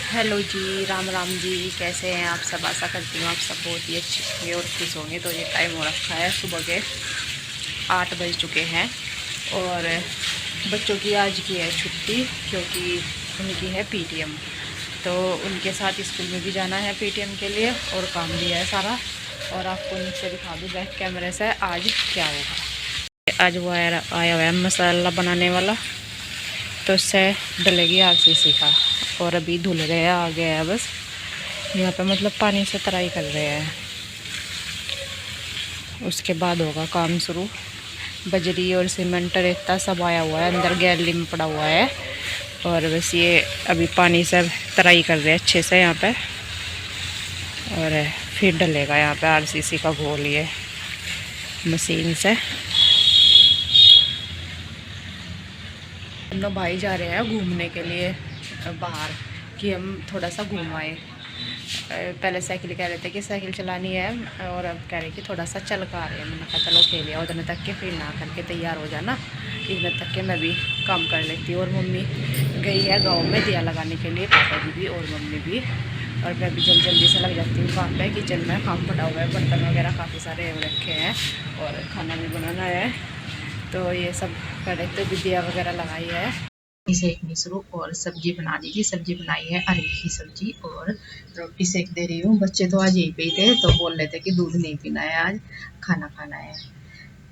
Hello जी, राम राम जी। कैसे हैं आप सब? आशा करती हूँ आप सब बहुत ही अच्छे होंगे और खुश होंगे। तो ये टाइम हो रखा है, सुबह के 8 बज चुके हैं और बच्चों की आज की है छुट्टी क्योंकि उनकी है पीटीएम। तो उनके साथ स्कूल में भी जाना है पीटीएम के लिए और काम भी है सारा। और आपको नीचे दिखा दूँ बैक कैमरे से आज क्या होगा। आज वो आया हुआ है मसाला बनाने वाला, तो उससे डलेगी आरसीसी का। और अभी धुल रहे हैं, आ गया है बस यहाँ पे, मतलब पानी से तराई कर रहे हैं। उसके बाद होगा काम शुरू। बजरी और सीमेंट रेता सब आया हुआ है, अंदर गैलरी में पड़ा हुआ है। और बस ये अभी पानी से तराई कर रहे हैं अच्छे से यहाँ पे। और फिर डलेगा यहाँ पे आरसीसी का घोल ये मशीन से। दोनों भाई जा रहे हैं घूमने के लिए बाहर, कि हम थोड़ा सा घूम आए। पहले साइकिल कह रहे थे कि साइकिल चलानी है और अब कह रहे कि थोड़ा सा चल कर आ रहे हैं। मैंने कहा चलो खेलिए उधर तक के, फिर ना करके तैयार हो जाना, इधर तक के मैं भी काम कर लेती हूँ। और मम्मी गई है गांव में दिया लगाने के लिए, पापा जी भी और मम्मी भी। और मैं भी जल्दी से लग जाती हूँ काम पे। किचन में काम पड़ा हुआ है, बर्तन वगैरह काफ़ी सारे रखे हैं और खाना भी बनाना है। तो ये सब कर रहे थे, दिया वगैरह लगाई है, सेकनी शुरू। और सब्जी बना दी थी, सब्जी बनाई है अरबी की सब्जी और रोटी सेक दे रही हूँ। बच्चे तो आज यही पे थे तो बोल रहे थे कि दूध नहीं पीना है, आज खाना खाना है।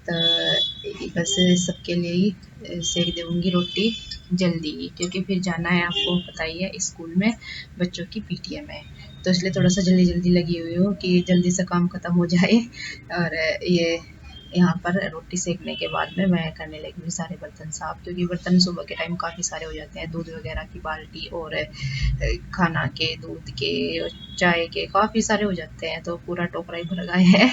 तो बस सबके लिए ही सेक दूँगी रोटी जल्दी, क्योंकि फिर जाना है, आपको पता ही है स्कूल में बच्चों की पीटीएम है। तो इसलिए थोड़ा सा जल्दी जल्दी लगी हुई हूँ कि जल्दी से काम खत्म हो जाए। और ये यहाँ पर रोटी सेकने के बाद में मैं करने लगी हूँ सारे बर्तन साफ, क्योंकि बर्तन सुबह के टाइम काफ़ी सारे हो जाते हैं। दूध वगैरह की बाल्टी और खाना के, दूध के, चाय के काफ़ी सारे हो जाते हैं। तो पूरा टोकरा ही भर गया है।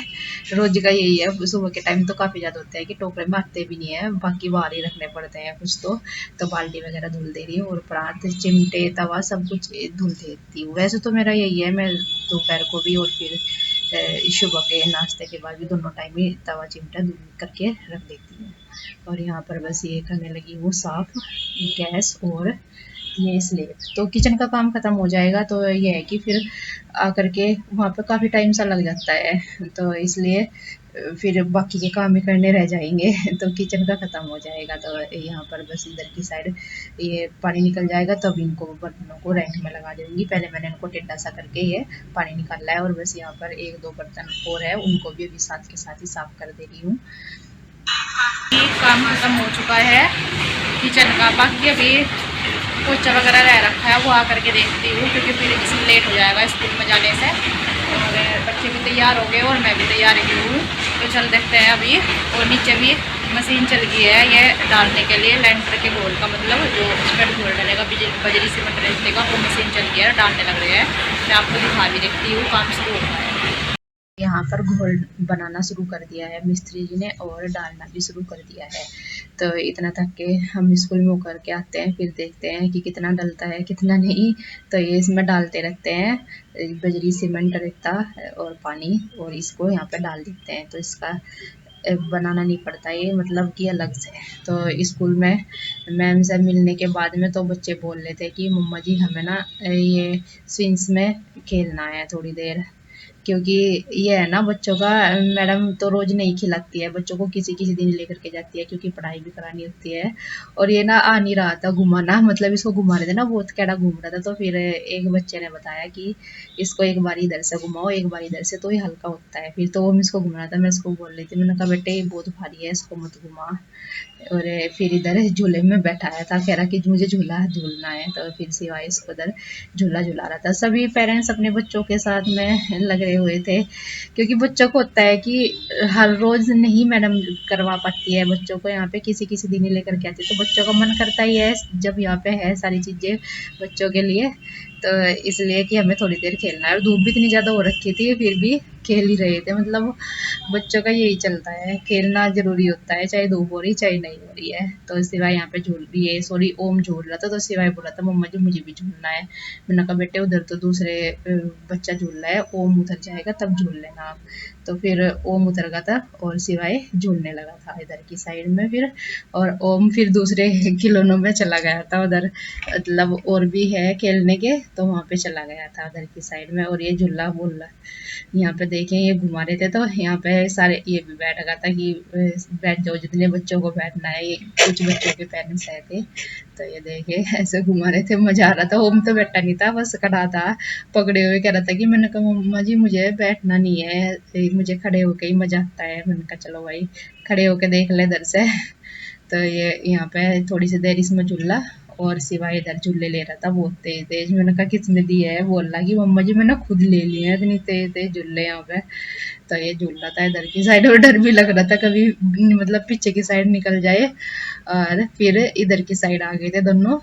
रोज का यही है, सुबह के टाइम तो काफ़ी ज़्यादा होता है कि टोकरे में आते भी नहीं है, बाकी बाहर ही रखने पड़ते हैं कुछ तो बाल्टी वगैरह धुल दे रही हूँ और परात, चिमटे, तवा सब कुछ धुल देती हूँ। वैसे तो मेरा यही है, मैं दोपहर को भी और फिर सुबह के नाश्ते के बाद भी दोनों टाइम ही तवा चिमटा धुल करके रख देती हूँ। और यहाँ पर बस ये करने लगी हूँ साफ गैस और ये स्लेब। तो किचन का काम खत्म हो जाएगा तो ये है कि फिर आकर के वहाँ पे काफ़ी टाइम सा लग जाता है, तो इसलिए फिर बाकी के काम ही करने रह जाएंगे। तो किचन का ख़त्म हो जाएगा। तो यहाँ पर बस इधर की साइड ये पानी निकल जाएगा तब इनको बर्तनों को रैक में लगा दूँगी। पहले मैंने इनको टेढ़ा सा करके ये पानी निकाला है और बस यहाँ पर 1-2 बर्तन और है, उनको भी अभी साथ के साथ ही साफ़ कर दे रही हूँ। काम खत्म हो चुका है किचन का, बाकी अभी पोछा वगैरह रह रखा है, वो आकर के देखती हूँ क्योंकि फिर इसमें लेट हो जाएगा स्कूल में जाने से। और बच्चे भी तैयार हो गए और मैं भी तैयार ही हूँ, तो चल देखते हैं अभी। और नीचे भी मशीन चल गई है ये डालने के लिए, लेंटर के घोल का, मतलब जो उसमें घोल डालेगा बजरी सीमेंट रेते का, वो मशीन चल गई है, डालने लग रहे हैं। मैं आपको दिखा भी देखती हूँ, काम शुरू हो गया है। यहाँ पर घोल बनाना शुरू कर दिया है मिस्त्री जी ने और डालना भी शुरू कर दिया है। तो इतना तक के हम स्कूल में होकर के आते हैं, फिर देखते हैं कि कितना डलता है कितना नहीं। तो ये इसमें डालते रहते हैं बजरी सीमेंट रेता और पानी, और इसको यहाँ पे डाल देते हैं। तो इसका बनाना नहीं पड़ता ये, मतलब कि अलग से। तो स्कूल में मैम से मिलने के बाद में तो बच्चे बोल रहे थे कि मम्मा जी हमें ना ये स्विंग्स में खेलना है थोड़ी देर, क्योंकि ये है ना बच्चों का, मैडम तो रोज नहीं खिलाती है बच्चों को, किसी किसी दिन लेकर के जाती है क्योंकि पढ़ाई भी करानी होती है। और ये ना आ नहीं रहा था घुमाना, मतलब इसको घुमा रहे थे ना, बहुत कैड़ा घूम रहा था। तो फिर एक बच्चे ने बताया कि इसको एक बार इधर से घुमाओ एक बार इधर से, तो ये हल्का होता है। फिर तो वो इसको घुमा रहा था, मैं इसको बोल रही थी, मैंने कहा बेटे ये बहुत भारी है, इसको मत घुमा। और फिर इधर झूले में बैठाया था, कह रहा कि मुझे झूला झूलना है। तो फिर सिवाय इसको इधर झूला झूला रहा था। सभी पेरेंट्स अपने बच्चों के साथ में लगे हुए थे, क्योंकि बच्चों को होता है कि हर रोज नहीं मैडम करवा पाती है बच्चों को, यहाँ पे किसी किसी दिन ही लेकर के आती है। तो बच्चों का मन करता ही है जब यहाँ पे है सारी चीजें बच्चों के लिए, तो इसलिए कि हमें थोड़ी देर खेलना है। और धूप भी इतनी ज्यादा हो रखी थी फिर भी खेल ही रहे थे, मतलब बच्चों का यही चलता है, खेलना जरूरी होता है चाहे धूप हो रही चाहे नहीं हो रही है। तो सिवाय यहाँ पे झूल रही है, सॉरी ओम झूल रहा था, तो सिवाय बोला था मम्मा जी मुझे भी झूलना है। मैंने कहा बेटे उधर तो दूसरे बच्चा झूल रहा है, ओम उधर जाएगा तब झूल लेना आप। तो फिर ओम उतर गया था और सिवाय झूलने लगा था इधर की साइड में फिर। और ओम फिर दूसरे खिलौनों में चला गया था उधर, मतलब और भी है खेलने के, तो वहाँ पे चला गया था उधर की साइड में। और ये झूला वूला यहाँ पे देखें ये घुमा रहे थे, तो यहाँ पे सारे ये भी बैठ गया था कि बैठ जाओ जितने बच्चों को बैठना है। ये कुछ बच्चों के पेरेंट्स आए थे, तो ये देखे ऐसे घुमा रहे थे, मजा आ रहा था। ओम तो बैठा नहीं था, बस खड़ा था पकड़े हुए, कह रहा था कि मैंने कहा मम्मा जी मुझे बैठना नहीं है, मुझे खड़े होके ही मजा आता है। मैंने कहा चलो भाई खड़े होके देख ले इधर से। तो ये यहाँ पे थोड़ी सी देर इसमें झूला, और सिवाय इधर झूले ले रहा था बहुत तेज तेज। मैंने कहा किसने दिए है, बोल रहा कि मम्मा जी मैंने खुद ले लिए हैं इतनी तेज तेज झूले यहाँ पे। तो ये झूल रहा था इधर की साइड, और डर भी लग रहा था कभी मतलब पीछे की साइड निकल जाए। और फिर इधर की साइड आ गए थे दोनों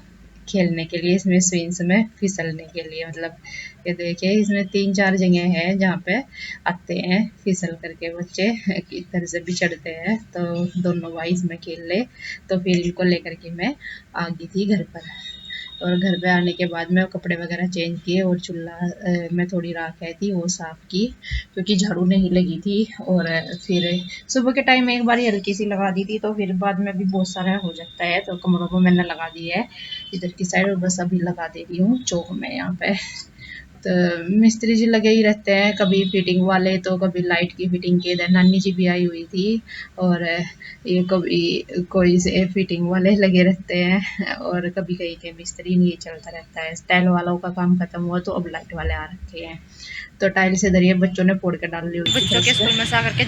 खेलने के लिए, इसमें स्विंग्स में फिसलने के लिए। मतलब ये देखिए इसमें 3-4 जगह है जहाँ पे आते हैं फिसल करके बच्चे, इधर से भी चढ़ते हैं। तो दोनों भाई इसमें खेल ले, तो फिर इनको लेकर के मैं आ गई थी घर पर। और घर पे आने के बाद मैं कपड़े वगैरह चेंज किए, और चूल्हा में थोड़ी राख आई थी वो साफ़ की, क्योंकि झाड़ू नहीं लगी थी। और फिर सुबह के टाइम एक बार हल्की सी लगा दी थी, तो फिर बाद में भी बहुत सारा हो जाता है, तो कमरों को मैंने लगा दी है इधर की साइड। और बस अभी लगा दे रही हूँ चौक में यहाँ पे। तो मिस्त्री जी लगे ही रहते हैं, कभी फिटिंग वाले तो कभी लाइट की फिटिंग के। इधर नानी जी भी आई हुई थी, और ये कभी कोई से फिटिंग वाले लगे रहते हैं, और कभी कहीं के मिस्त्री, नहीं चलता रहता है। टाइल वालों का काम खत्म हुआ तो अब लाइट वाले आ रखे हैं। तो टाइल्स इधर ये बच्चों ने फोड़ के डाल ली हुई, बच्चों के स्कूल में से आकर के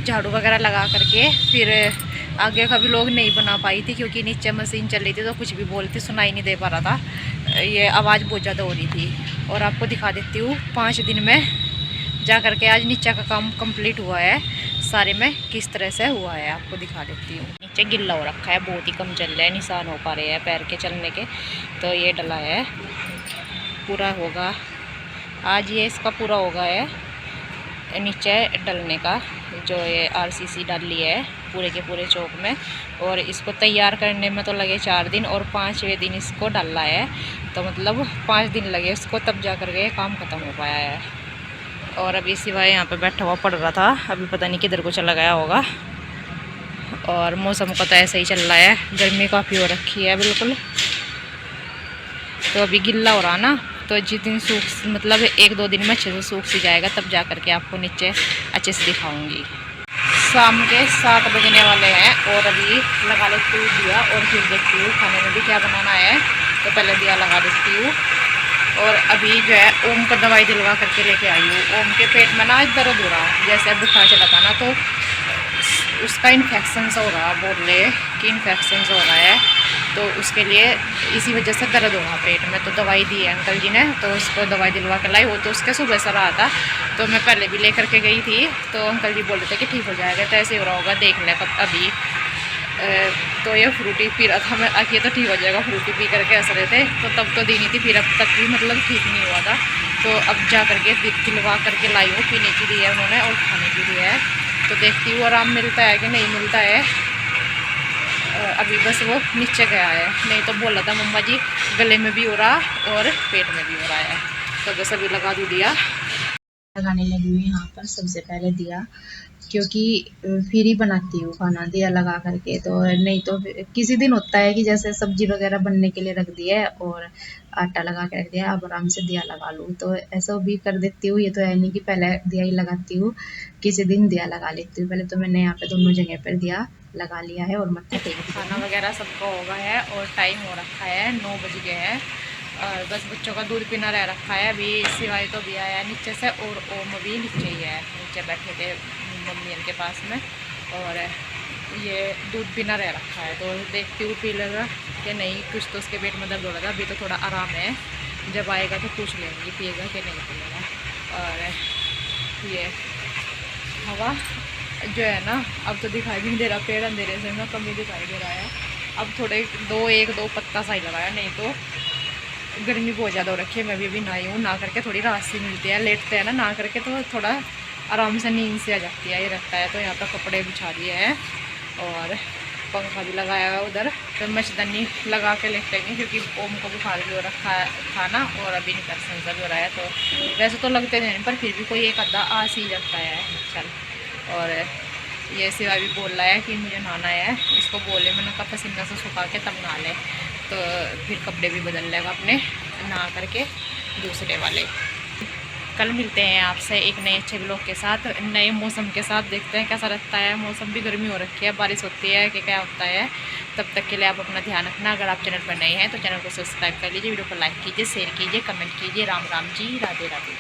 झाड़ू वगैरह लगा करके फिर आगे का भी लोग नहीं बना पाई थी, क्योंकि नीचे मशीन चल रही थी, तो कुछ भी बोलती सुनाई नहीं दे पा रहा था, ये आवाज़ बहुत ज़्यादा हो रही थी। और आपको दिखा देती हूँ 5 दिन में जा करके आज नीचे का काम कंप्लीट हुआ है सारे में, किस तरह से हुआ है आपको दिखा देती हूँ। नीचे गिल्ला हो रखा है, बहुत ही कम चल रहा है, निशान हो पा रहे हैं पैर के चलने के। तो ये डला है, पूरा होगा आज, ये इसका पूरा होगा है नीचे डलने का, जो ये आरसीसी डाली है पूरे के पूरे चौक में। और इसको तैयार करने में तो लगे 4 दिन, और 5वें दिन इसको डाला है, तो मतलब 5 दिन लगे इसको, तब जा कर के काम ख़त्म हो पाया है। और अभी सिवाय यहाँ पे बैठा हुआ पड़ रहा था, अभी पता नहीं किधर को चला गया होगा। और मौसम का तो ऐसा ही चल रहा है, गर्मी काफ़ी हो रखी है बिल्कुल। तो अभी गिल्ला हो रहा ना, तो जिस दिन सूख मतलब 1-2 दिन में अच्छे से सूख सी जाएगा, तब जा कर के आपको नीचे अच्छे से दिखाऊंगी। शाम के 7 बजने वाले हैं, और अभी लगा लेती हूँ दिया, और फिर देखती हूँ खाने में भी क्या बनाना है। तो पहले दिया लगा देती हूँ। और अभी जो है ओम को दवाई दिलवा करके लेके आई हूँ। ओम के पेट में ना दर्द हो रहा, जैसे बुखार चला था ना, तो उसका इन्फेक्शन हो रहा, बोल रहे कि इन्फेक्शन हो रहा है, तो उसके लिए इसी वजह से दर्द हो रहा पेट में। तो दवाई दी है अंकल जी ने, तो उसको दवाई दिलवा कर लाई। वो तो उसके सुबह से रहा था, तो मैं पहले भी लेकर के गई थी, तो अंकल जी बोल रहे थे कि ठीक हो जाएगा, तो ऐसे हो रहा होगा देख ले कब। अभी तो ये फ्रूटी पी रहा था, मैं ये तो ठीक हो जाएगा, फ्रूटी पी करके हंस रहे थे, तो तब तो दी नहीं थी, फिर अब तक भी मतलब ठीक नहीं हुआ था। तो अब जा करके दिलवा करके लाई हूँ, पीने की दी है उन्होंने और खाने की दी है। तो देखती हूँ आराम मिलता है कि नहीं मिलता है। अभी बस वो नीचे गया है, नहीं तो बोला था मम्मा जी गले में भी हो रहा और पेट में भी हो रहा है। तो बस अभी लगा दूँ दिया, लगाने लगी हुई यहाँ पर। सबसे पहले दिया, क्योंकि फिर ही बनाती हूँ खाना दिया लगा करके, तो नहीं तो किसी दिन होता है कि जैसे सब्जी वगैरह बनने के लिए रख दी है और आटा लगा के रख दिया, अब आराम से दिया लगा लूँ, तो ऐसा भी कर देती हूँ। ये तो है नहीं कि पहले दिया ही लगाती हूँ, किसी दिन दिया लगा लेती हूँ। पहले तो मैंने यहाँ पे दोनों जगह पर दिया लगा लिया है और मत्था टेक दिया। खाना वगैरह सबका हो गया है और टाइम हो रखा है 9 बज गए हैं, और बस बच्चों का दूध पीना रह रखा है। अभी सिवाय तो भी आया है नीचे से, और ओम भी नीचे ही है, नीचे बैठे थे मम्मी के पास में, और ये दूध पीना रह रखा है। तो देखती हूँ पी लेगा कि नहीं, कुछ तो उसके पेट में दर्द हो रहा था, अभी तो थोड़ा आराम है, जब आएगा तो पूछ लेंगे पिएगा कि नहीं पिएगा। और ये हवा जो है ना, अब तो दिखाई भी नहीं दे रहा, पेड़ अंधेरे से ना कम ही दिखाई दे रहा है। अब थोड़े 1-2 पत्ता सा ही लगाया, नहीं तो गर्मी बहुत ज़्यादा हो रखी है। मैं भी अभी नहाई हूँ, नहा करके थोड़ी राहत सी मिलती है, लेटते हैं ना नहा करके, तो थोड़ा आराम से नींद से आ जाती है, ये रहता है। तो यहाँ पर कपड़े बिछा दिए हैं, और पंखा भी लगाया हुआ है उधर, तो मच्छरदानी लगा के लेटे गए क्योंकि ओम को बुखार भी हो रखा था ना, और अभी निकर संसा भी हो रहा है। तो वैसे तो लगते नहीं, पर फिर भी कोई एक आधा आ सी जाता है चल। और ये सिवा भी बोल रहा है कि मुझे नहाना है, इसको बोले मैंने कहा पसीना से सुखा के तब नहा ले, तो फिर कपड़े भी बदल लेगा अपने नहा करके दूसरे वाले। कल मिलते हैं आपसे एक नए अच्छे ब्लॉग के साथ, नए मौसम के साथ। देखते हैं कैसा रहता है मौसम, भी गर्मी हो रखी है, बारिश होती है कि क्या होता है। तब तक के लिए आप अपना ध्यान रखना। अगर आप चैनल पर नए हैं तो चैनल को सब्सक्राइब कर लीजिए, वीडियो को लाइक कीजिए, शेयर कीजिए, कमेंट कीजिए। राम राम जी, राधे राधे।